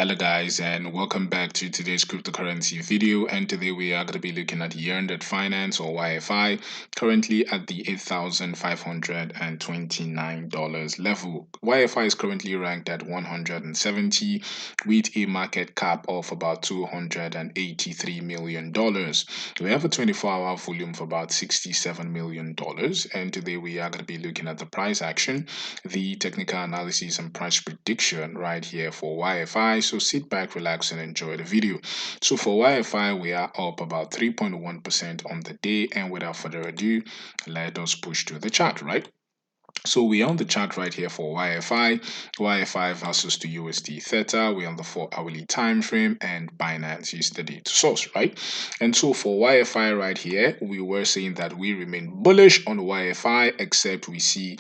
Hello guys, and welcome back to today's cryptocurrency video. And today we are going to be looking at YEARN Finance or YFI, currently at the $8,529 level. YFI is currently ranked at 170 with a market cap of about $283 million. We have a 24-hour volume of about $67 million. And today we are going to be looking at the price action, the technical analysis and price prediction right here for YFI. So sit back, relax, and enjoy the video. So for YFI, we are up about 3.1% on the day. And without further ado, let us push to the chart, right? So we're on the chart right here for YFI versus the USD Theta. We're on the 4-hourly time frame, and Binance is the data source, right? And so for YFI right here, we were saying that we remain bullish on YFI, except we see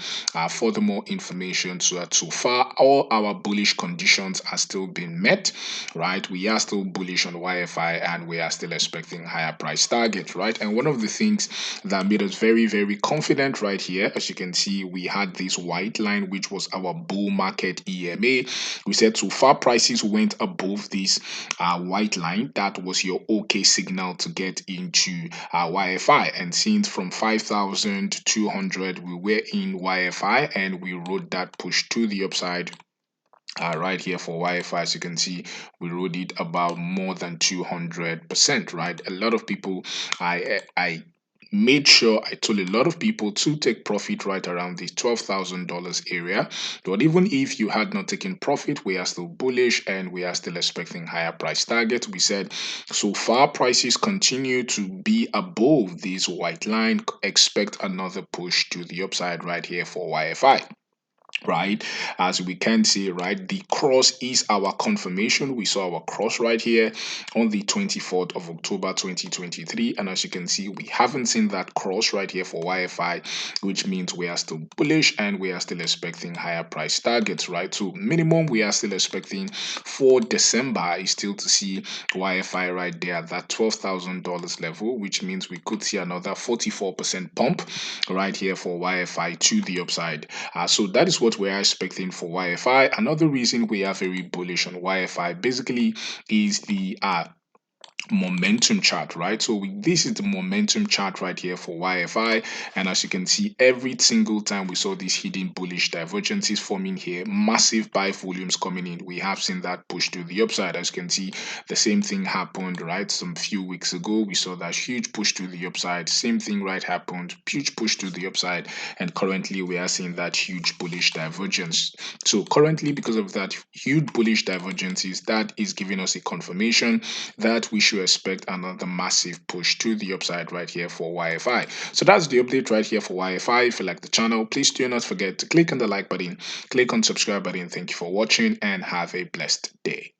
furthermore information so that so far all our bullish conditions are still being met, right? We are still bullish on YFI, and we are still expecting higher price targets, right? And one of the things that made us very, very confident right here, as you can see, we had this white line, which was our bull market EMA. We said so far prices went above this white line, that was your okay signal to get into YFI. And since from 5,200 we were in YFI, and we rode that push to the upside. Right here for YFI, as you can see, we rode it about more than 200%, right? A lot of people, I made sure I told a lot of people to take profit right around the $12,000 area. But even if you had not taken profit, we are still bullish, and we are still expecting higher price targets. We said so far prices continue to be above this white line. Expect another push to the upside right here for YFI, right? As we can see, right, the cross is our confirmation. We saw our cross right here on the 24th of October 2023, and as you can see, we haven't seen that cross right here for YFI, which means we are still bullish, and we are still expecting higher price targets, right? So minimum we are still expecting for December is still to see YFI right there at that $12,000 level, which means we could see another 44% pump right here for YFI to the upside. So that is what we are expecting for YFI. Another reason we are very bullish on YFI basically is the momentum chart, right? So this is the momentum chart right here for YFI, and as you can see, every single time we saw these hidden bullish divergences forming here, massive buy volumes coming in, we have seen that push to the upside. As you can see, the same thing happened right some few weeks ago. We saw that huge push to the upside. Same thing right happened, huge push to the upside, and currently we are seeing that huge bullish divergence. So currently, because of that huge bullish divergences, that is giving us a confirmation that we should expect another massive push to the upside right here for YFI. So that's the update right here for YFI. If you like the channel, please do not forget to click on the like button, click on subscribe button. Thank you for watching, and have a blessed day.